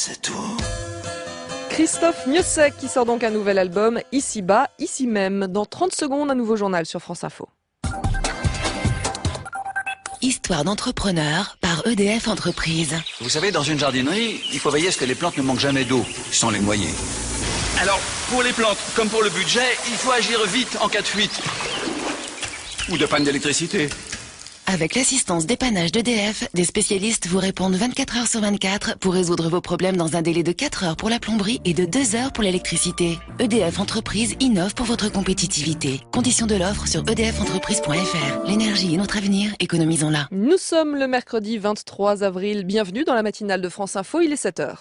C'est tout. Christophe Miossec qui sort donc un nouvel album, Ici bas, ici même. Dans 30 secondes, un nouveau journal sur France Info. Histoire d'entrepreneur par EDF Entreprises. Vous savez, dans une jardinerie, il faut veiller à ce que les plantes ne manquent jamais d'eau, sans les noyer. Alors, pour les plantes, comme pour le budget, il faut agir vite en cas de fuite. Ou de panne d'électricité. Avec l'assistance dépannage d'EDF, des spécialistes vous répondent 24 heures sur 24 pour résoudre vos problèmes dans un délai de 4 heures pour la plomberie et de 2 heures pour l'électricité. EDF Entreprises innove pour votre compétitivité. Conditions de l'offre sur edfentreprise.fr. L'énergie est notre avenir, économisons-la. Nous sommes le mercredi 23 avril. Bienvenue dans la matinale de France Info, il est 7h.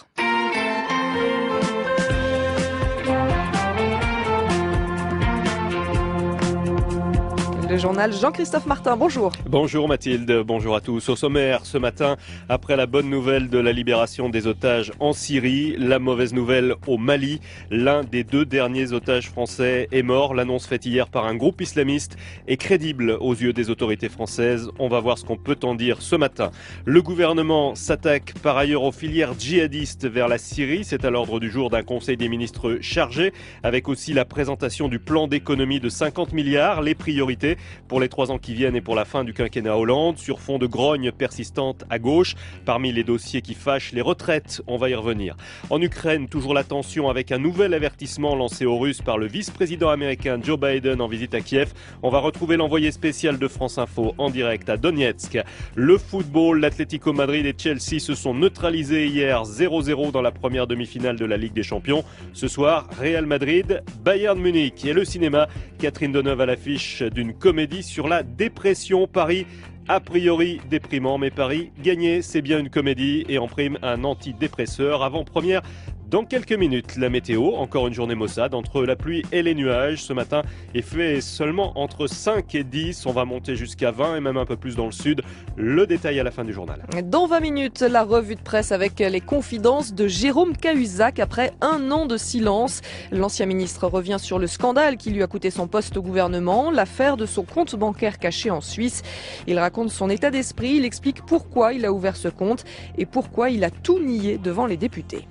Le journal Jean-Christophe Martin, bonjour. Bonjour Mathilde, bonjour à tous. Au sommaire ce matin, après la bonne nouvelle de la libération des otages en Syrie, la mauvaise nouvelle au Mali. L'un des 2 derniers otages français est mort. L'annonce faite hier par un groupe islamiste est crédible aux yeux des autorités françaises. On va voir ce qu'on peut en dire ce matin. Le gouvernement s'attaque par ailleurs aux filières djihadistes vers la Syrie. C'est à l'ordre du jour d'un conseil des ministres chargé, avec aussi la présentation du plan d'économie de 50 milliards, les priorités pour les 3 ans qui viennent et pour la fin du quinquennat Hollande, sur fond de grogne persistante à gauche. Parmi les dossiers qui fâchent, les retraites, on va y revenir. En Ukraine, toujours la tension avec un nouvel avertissement lancé aux Russes par le vice-président américain Joe Biden en visite à Kiev. On va retrouver l'envoyé spécial de France Info en direct à Donetsk. Le football, l'Atlético Madrid et Chelsea se sont neutralisés hier 0-0 dans la première demi-finale de la Ligue des Champions. Ce soir, Real Madrid, Bayern Munich et le cinéma. Catherine Deneuve à l'affiche d'une comédie sur la dépression. Paris, a priori déprimant, mais Paris gagné, c'est bien une comédie et en prime un antidépresseur. Avant-première dans quelques minutes. La météo, encore une journée maussade entre la pluie et les nuages. Ce matin, il fait seulement entre 5 et 10. On va monter jusqu'à 20 et même un peu plus dans le sud. Le détail à la fin du journal. Dans 20 minutes, la revue de presse avec les confidences de Jérôme Cahuzac après 1 an de silence. L'ancien ministre revient sur le scandale qui lui a coûté son poste au gouvernement, l'affaire de son compte bancaire caché en Suisse. Il raconte son état d'esprit, il explique pourquoi il a ouvert ce compte et pourquoi il a tout nié devant les députés.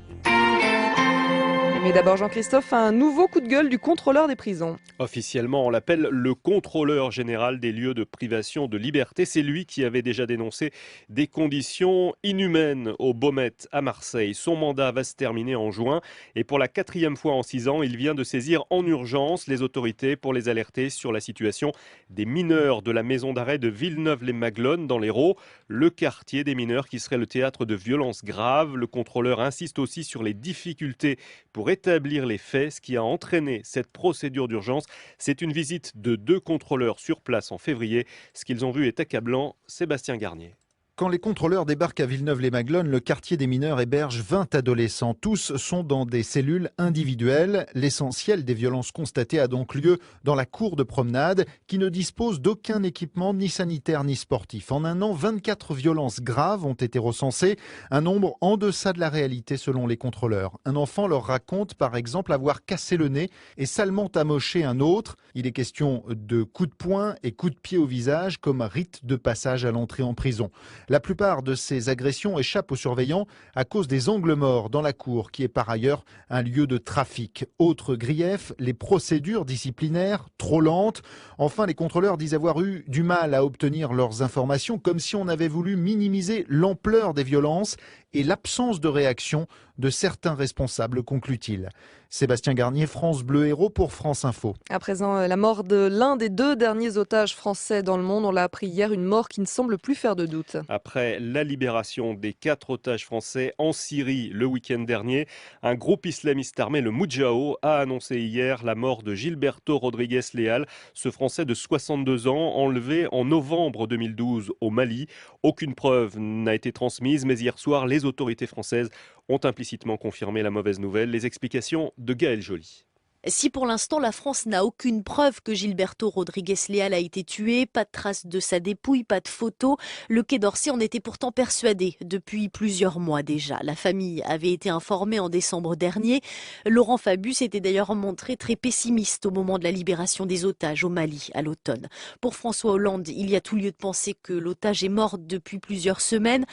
Mais d'abord, Jean-Christophe, un nouveau coup de gueule du contrôleur des prisons. Officiellement, on l'appelle le contrôleur général des lieux de privation de liberté. C'est lui qui avait déjà dénoncé des conditions inhumaines au Baumettes à Marseille. Son mandat va se terminer en juin et pour la 4e fois en 6 ans, il vient de saisir en urgence les autorités pour les alerter sur la situation des mineurs de la maison d'arrêt de Villeneuve-les-Maglones dans l'Hérault, le quartier des mineurs qui serait le théâtre de violences graves. Le contrôleur insiste aussi sur les difficultés pour établir les faits, ce qui a entraîné cette procédure d'urgence. C'est une visite de 2 contrôleurs sur place en février. Ce qu'ils ont vu est accablant. Sébastien Garnier. Quand les contrôleurs débarquent à Villeneuve-les-Maglones, le quartier des mineurs héberge 20 adolescents. Tous sont dans des cellules individuelles. L'essentiel des violences constatées a donc lieu dans la cour de promenade qui ne dispose d'aucun équipement ni sanitaire ni sportif. En 1 an, 24 violences graves ont été recensées, un nombre en deçà de la réalité selon les contrôleurs. Un enfant leur raconte par exemple avoir cassé le nez et salement amoché un autre. Il est question de coups de poing et coups de pied au visage comme rite de passage à l'entrée en prison. La plupart de ces agressions échappent aux surveillants à cause des angles morts dans la cour, qui est par ailleurs un lieu de trafic. Autre grief, les procédures disciplinaires trop lentes. Enfin, les contrôleurs disent avoir eu du mal à obtenir leurs informations, comme si on avait voulu minimiser l'ampleur des violences et l'absence de réaction de certains responsables, conclut-il. Sébastien Garnier, France Bleu Hérault pour France Info. À présent, la mort de l'un des 2 derniers otages français dans le monde. On l'a appris hier, une mort qui ne semble plus faire de doute. Après la libération des 4 otages français en Syrie le week-end dernier, un groupe islamiste armé, le Moudjahou, a annoncé hier la mort de Gilberto Rodrigues Leal, ce Français de 62 ans, enlevé en novembre 2012 au Mali. Aucune preuve n'a été transmise, mais hier soir, les autorités françaises ont implicitement confirmé la mauvaise nouvelle. Les explications de Gaël Joly. Si pour l'instant la France n'a aucune preuve que Gilberto Rodrigues Leal a été tué, pas de traces de sa dépouille, pas de photos, le Quai d'Orsay en était pourtant persuadé depuis plusieurs mois déjà. La famille avait été informée en décembre dernier. Laurent Fabius s'était d'ailleurs montré très pessimiste au moment de la libération des otages au Mali à l'automne. Pour François Hollande, il y a tout lieu de penser que l'otage est mort depuis plusieurs semaines,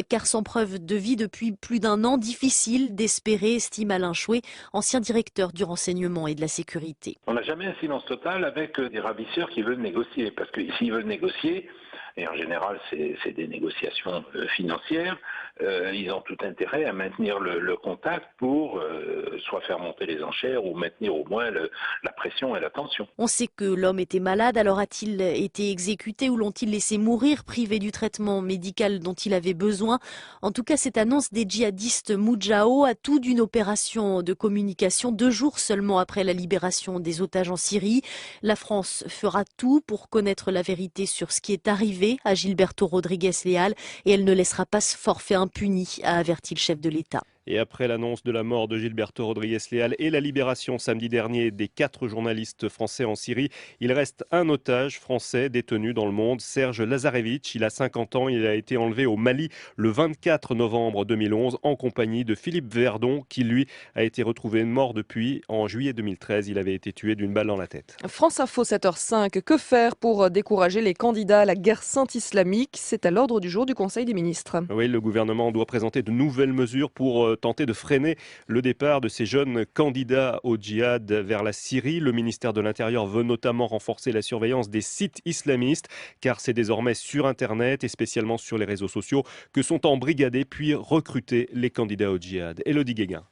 car sans preuve de vie depuis plus d'un an, difficile d'espérer, estime Alain Chouet, ancien directeur du renseignement et de la sécurité. On n'a jamais un silence total avec des ravisseurs qui veulent négocier, parce que s'ils veulent négocier, et en général c'est des négociations financières, ils ont tout intérêt à maintenir le contact pour soit faire monter les enchères ou maintenir au moins la pression et la tension. On sait que l'homme était malade, alors a-t-il été exécuté ou l'ont-ils laissé mourir, privé du traitement médical dont il avait besoin? En tout cas, cette annonce des djihadistes Moudjahou a tout d'une opération de communication 2 jours seulement après la libération des otages en Syrie. La France fera tout pour connaître la vérité sur ce qui est arrivé à Gilberto Rodrigues Leal et elle ne laissera pas ce forfait impuni, a averti le chef de l'État. Et après l'annonce de la mort de Gilberto Rodrigues Leal et la libération samedi dernier des 4 journalistes français en Syrie, il reste un otage français détenu dans le monde, Serge Lazarevitch. Il a 50 ans, il a été enlevé au Mali le 24 novembre 2011 en compagnie de Philippe Verdon qui lui a été retrouvé mort depuis en juillet 2013. Il avait été tué d'une balle dans la tête. France Info 7h05, que faire pour décourager les candidats à la guerre sainte islamique? C'est à l'ordre du jour du Conseil des ministres. Oui, le gouvernement doit présenter de nouvelles mesures pour tenter de freiner le départ de ces jeunes candidats au djihad vers la Syrie. Le ministère de l'Intérieur veut notamment renforcer la surveillance des sites islamistes, car c'est désormais sur Internet et spécialement sur les réseaux sociaux que sont embrigadés puis recrutés les candidats au djihad. Élodie Guéguin.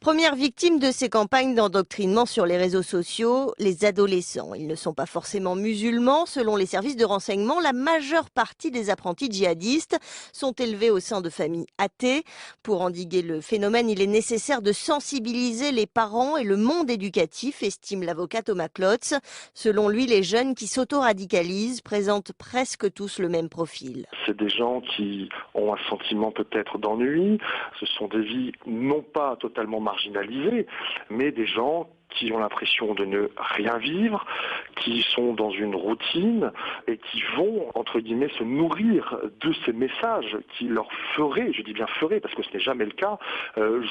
Première victime de ces campagnes d'endoctrinement sur les réseaux sociaux, les adolescents. Ils ne sont pas forcément musulmans. Selon les services de renseignement, la majeure partie des apprentis djihadistes sont élevés au sein de familles athées. Pour endiguer le phénomène, il est nécessaire de sensibiliser les parents et le monde éducatif, estime l'avocat Thomas Klotz. Selon lui, les jeunes qui s'auto-radicalisent présentent presque tous le même profil. C'est des gens qui ont un sentiment peut-être d'ennui. Ce sont des vies non pas totalement marginalisés, mais des gens qui ont l'impression de ne rien vivre, qui sont dans une routine et qui vont, entre guillemets, se nourrir de ces messages qui leur feraient, je dis bien feraient, parce que ce n'est jamais le cas,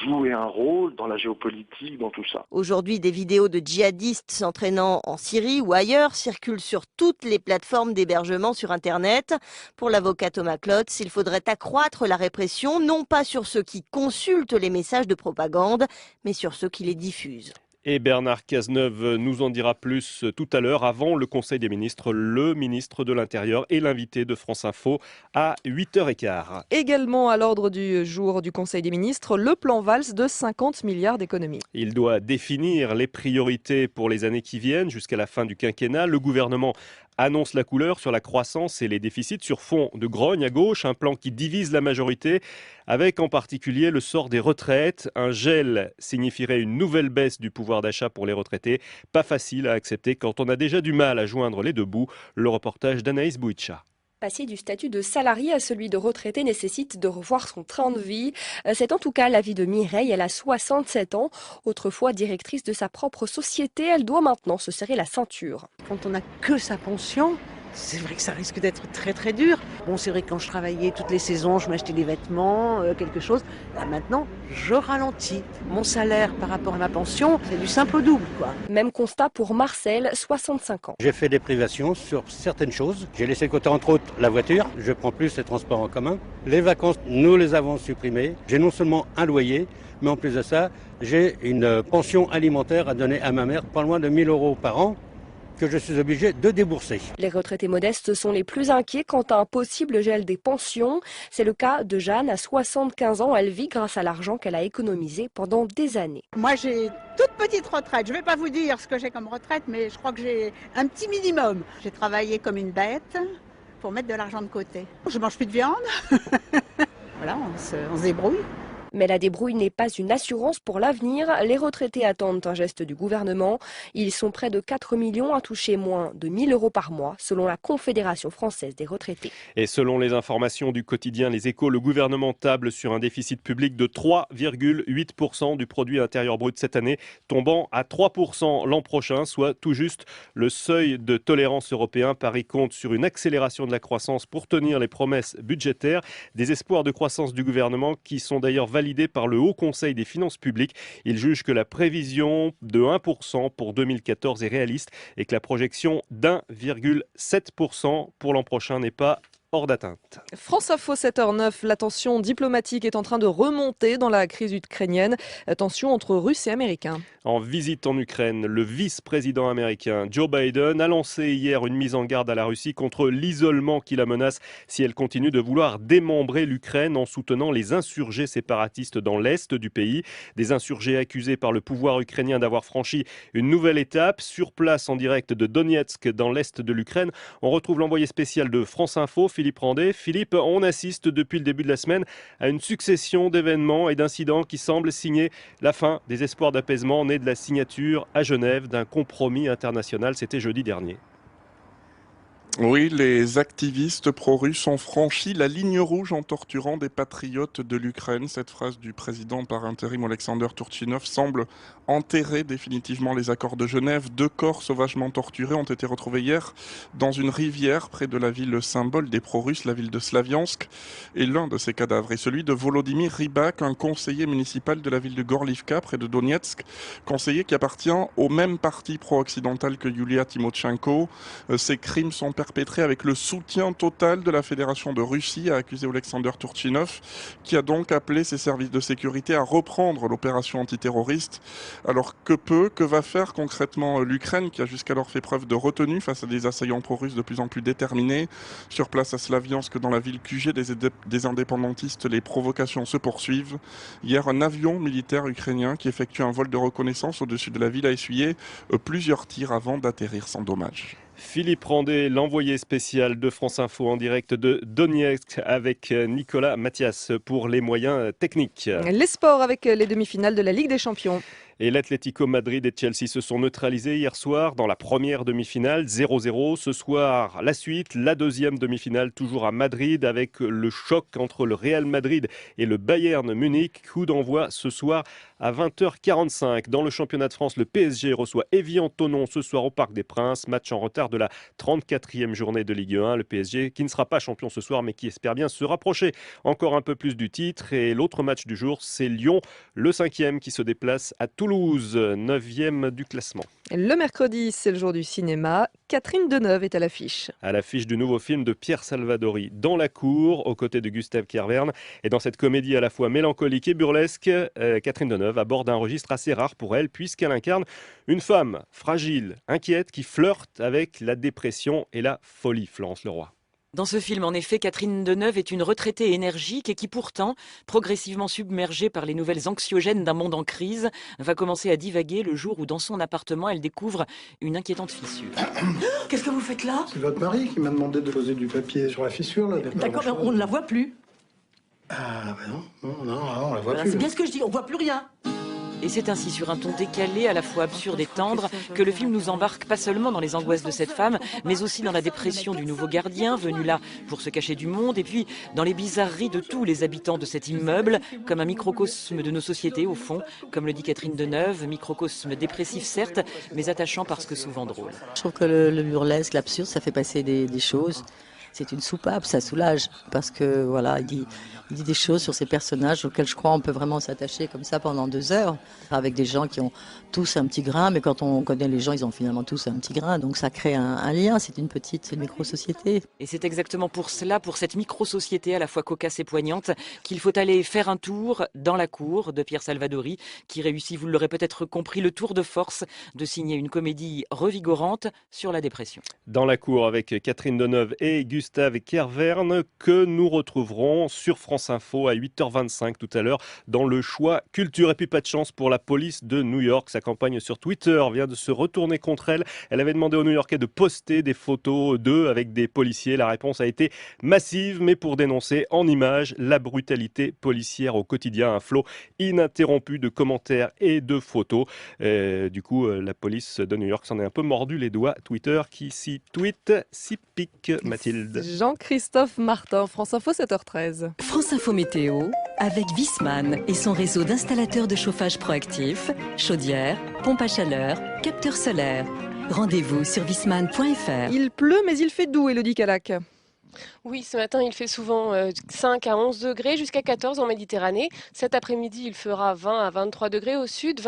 jouer un rôle dans la géopolitique, dans tout ça. Aujourd'hui, des vidéos de djihadistes s'entraînant en Syrie ou ailleurs circulent sur toutes les plateformes d'hébergement sur Internet. Pour l'avocat Thomas Klotz, il faudrait accroître la répression, non pas sur ceux qui consultent les messages de propagande, mais sur ceux qui les diffusent. Et Bernard Cazeneuve nous en dira plus tout à l'heure, avant le Conseil des ministres, le ministre de l'Intérieur et l'invité de France Info à 8h15. Également à l'ordre du jour du Conseil des ministres, le plan Valls de 50 milliards d'économies. Il doit définir les priorités pour les années qui viennent jusqu'à la fin du quinquennat. Le gouvernement annonce la couleur sur la croissance et les déficits sur fond de grogne à gauche, un plan qui divise la majorité, avec en particulier le sort des retraites. Un gel signifierait une nouvelle baisse du pouvoir d'achat pour les retraités. Pas facile à accepter quand on a déjà du mal à joindre les deux bouts. Le reportage d'Anaïs Bouitcha. Passer du statut de salarié à celui de retraité nécessite de revoir son train de vie. C'est en tout cas l'avis de Mireille. Elle a 67 ans. Autrefois directrice de sa propre société, elle doit maintenant se serrer la ceinture. Quand on n'a que sa pension, c'est vrai que ça risque d'être très très dur. Bon, c'est vrai que quand je travaillais toutes les saisons, je m'achetais des vêtements, quelque chose. Là maintenant, je ralentis. Mon salaire par rapport à ma pension, c'est du simple au double, quoi. Même constat pour Marcel, 65 ans. J'ai fait des privations sur certaines choses. J'ai laissé de côté entre autres la voiture. Je prends plus les transports en commun. Les vacances, nous les avons supprimées. J'ai non seulement un loyer, mais en plus de ça, j'ai une pension alimentaire à donner à ma mère, pas loin de 1 000 € par an, que je suis obligé de débourser. Les retraités modestes sont les plus inquiets quant à un possible gel des pensions. C'est le cas de Jeanne, à 75 ans. Elle vit grâce à l'argent qu'elle a économisé pendant des années. Moi, j'ai toute petite retraite. Je ne vais pas vous dire ce que j'ai comme retraite, mais je crois que j'ai un petit minimum. J'ai travaillé comme une bête pour mettre de l'argent de côté. Je mange plus de viande. Voilà, on se débrouille. Mais la débrouille n'est pas une assurance pour l'avenir. Les retraités attendent un geste du gouvernement. Ils sont près de 4 millions à toucher moins de 1 000 € par mois, selon la Confédération française des retraités. Et selon les informations du quotidien Les Échos, le gouvernement table sur un déficit public de 3,8% du produit intérieur brut cette année, tombant à 3% l'an prochain, soit tout juste le seuil de tolérance européen. Paris compte sur une accélération de la croissance pour tenir les promesses budgétaires. Des espoirs de croissance du gouvernement qui sont d'ailleurs validé par le Haut Conseil des finances publiques. Il juge que la prévision de 1% pour 2014 est réaliste et que la projection d'1,7% pour l'an prochain n'est pas hors d'atteinte. France Info 7h09, la tension diplomatique est en train de remonter dans la crise ukrainienne. Tension entre Russes et Américains. En visite en Ukraine, le vice-président américain Joe Biden a lancé hier une mise en garde à la Russie contre l'isolement qui la menace si elle continue de vouloir démembrer l'Ukraine en soutenant les insurgés séparatistes dans l'est du pays. Des insurgés accusés par le pouvoir ukrainien d'avoir franchi une nouvelle étape. Sur place en direct de Donetsk dans l'est de l'Ukraine, on retrouve l'envoyé spécial de France Info, Philippe Randet. Philippe, on assiste depuis le début de la semaine à une succession d'événements et d'incidents qui semblent signer la fin des espoirs d'apaisement nés de la signature à Genève d'un compromis international. C'était jeudi dernier. Oui, les activistes pro-russes ont franchi la ligne rouge en torturant des patriotes de l'Ukraine. Cette phrase du président par intérim Alexander Turchinov semble enterrer définitivement les accords de Genève. 2 corps sauvagement torturés ont été retrouvés hier dans une rivière près de la ville symbole des pro-russes, la ville de Slaviansk. Et l'un de ces cadavres est celui de Volodymyr Rybak, un conseiller municipal de la ville de Gorlivka près de Donetsk. Conseiller qui appartient au même parti pro-occidental que Yulia Tymoshenko. Ces crimes sont perpétré avec le soutien total de la Fédération de Russie, a accusé Alexander Turchinov, qui a donc appelé ses services de sécurité à reprendre l'opération antiterroriste. Alors que va faire concrètement l'Ukraine, qui a jusqu'alors fait preuve de retenue face à des assaillants pro-russes de plus en plus déterminés? Sur place à Slaviansk, dans la ville QG des indépendantistes, les provocations se poursuivent. Hier, un avion militaire ukrainien qui effectue un vol de reconnaissance au-dessus de la ville a essuyé plusieurs tirs avant d'atterrir sans dommage. Philippe Randet, l'envoyé spécial de France Info en direct de Donetsk avec Nicolas Mathias pour les moyens techniques. Les sports avec les demi-finales de la Ligue des Champions. Et l'Atlético Madrid et Chelsea se sont neutralisés hier soir dans la première demi-finale, 0-0. Ce soir, la suite, la deuxième demi-finale, toujours à Madrid, avec le choc entre le Real Madrid et le Bayern Munich. Coup d'envoi ce soir à 20h45. Dans le championnat de France, le PSG reçoit Évian-Thonon ce soir au Parc des Princes. Match en retard de la 34e journée de Ligue 1. Le PSG qui ne sera pas champion ce soir, mais qui espère bien se rapprocher encore un peu plus du titre. Et l'autre match du jour, c'est Lyon, le 5e, qui se déplace à Toulouse, 9e du classement. Le mercredi, c'est le jour du cinéma. Catherine Deneuve est à l'affiche. À l'affiche du nouveau film de Pierre Salvadori, Dans la cour, aux côtés de Gustave Kervern. Et dans cette comédie à la fois mélancolique et burlesque, Catherine Deneuve aborde un registre assez rare pour elle, puisqu'elle incarne une femme fragile, inquiète, qui flirte avec la dépression et la folie. Florence Leroy. Dans ce film, en effet, Catherine Deneuve est une retraitée énergique et qui pourtant, progressivement submergée par les nouvelles anxiogènes d'un monde en crise, va commencer à divaguer le jour où dans son appartement, elle découvre une inquiétante fissure. Qu'est-ce que vous faites là? C'est votre mari qui m'a demandé de poser du papier sur la fissure, là. D'accord, mais on ne la voit plus. Ah, bah non, on la voit plus. C'est bien ce que je dis, on voit plus rien. Et c'est ainsi sur un ton décalé, à la fois absurde et tendre, que le film nous embarque pas seulement dans les angoisses de cette femme, mais aussi dans la dépression du nouveau gardien, venu là pour se cacher du monde, et puis dans les bizarreries de tous les habitants de cet immeuble, comme un microcosme de nos sociétés, au fond, comme le dit Catherine Deneuve, microcosme dépressif certes, mais attachant parce que souvent drôle. Je trouve que le burlesque, l'absurde, ça fait passer des choses. C'est une soupape, ça soulage, parce que voilà, il dit des choses sur ces personnages auxquels je crois on peut vraiment s'attacher comme ça pendant 2 heures, avec des gens qui ont tous un petit grain, mais quand on connaît les gens, ils ont finalement tous un petit grain, donc ça crée un lien, c'est une petite micro-société. Et c'est exactement pour cela, pour cette micro-société à la fois cocasse et poignante, qu'il faut aller faire un tour dans la cour de Pierre Salvadori, qui réussit, vous l'aurez peut-être compris, le tour de force de signer une comédie revigorante sur la dépression. Dans la cour avec Catherine Deneuve et Gustave Gustave Kerverne que nous retrouverons sur France Info à 8h25 tout à l'heure dans le choix culture. Et puis pas de chance pour la police de New York. Sa campagne sur Twitter vient de se retourner contre elle. Elle avait demandé aux New-Yorkais de poster des photos d'eux avec des policiers. La réponse a été massive, mais pour dénoncer en images la brutalité policière au quotidien. Un flot ininterrompu de commentaires et de photos. Du coup, la police de New York s'en est un peu mordu les doigts. Twitter qui s'y tweet, s'y pique, Mathilde. Jean-Christophe Martin, France Info 7h13. France Info Météo avec Viessmann et son réseau d'installateurs de chauffage proactif, chaudières, pompes à chaleur, capteurs solaires. Rendez-vous sur viessmann.fr. Il pleut mais il fait doux, Élodie Calac. Oui, ce matin, il fait souvent 5 à 11 degrés, jusqu'à 14 en Méditerranée. Cet après-midi, il fera 20 à 23 degrés au sud,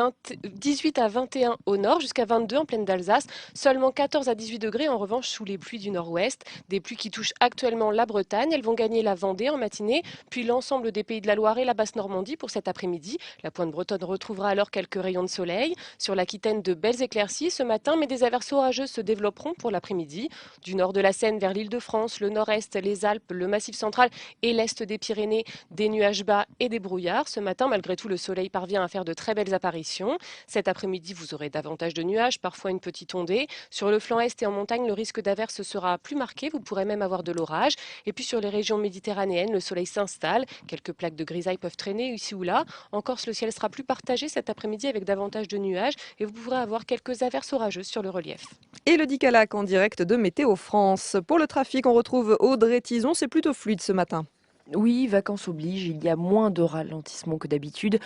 18 à 21 au nord, jusqu'à 22 en plaine d'Alsace. Seulement 14 à 18 degrés, en revanche, sous les pluies du nord-ouest. Des pluies qui touchent actuellement la Bretagne. Elles vont gagner la Vendée en matinée, puis l'ensemble des pays de la Loire et la Basse-Normandie pour cet après-midi. La pointe bretonne retrouvera alors quelques rayons de soleil. Sur l'Aquitaine, de belles éclaircies ce matin, mais des averses orageuses se développeront pour l'après-midi. Du nord de la Seine vers l'Île-de-France, le nord-est, les Alpes, le Massif central et l'est des Pyrénées, des nuages bas et des brouillards. Ce matin, malgré tout, le soleil parvient à faire de très belles apparitions. Cet après-midi, vous aurez davantage de nuages, parfois une petite ondée. Sur le flanc est et en montagne, le risque d'averse sera plus marqué. Vous pourrez même avoir de l'orage. Et puis sur les régions méditerranéennes, le soleil s'installe. Quelques plaques de grisaille peuvent traîner ici ou là. En Corse, le ciel sera plus partagé cet après-midi avec davantage de nuages et vous pourrez avoir quelques averses orageuses sur le relief. Élodie Calac en direct de Météo France. Pour le trafic, on retrouve Audrey Tison. C'est plutôt fluide ce matin. Oui, vacances oblige, il y a moins de ralentissement que d'habitude.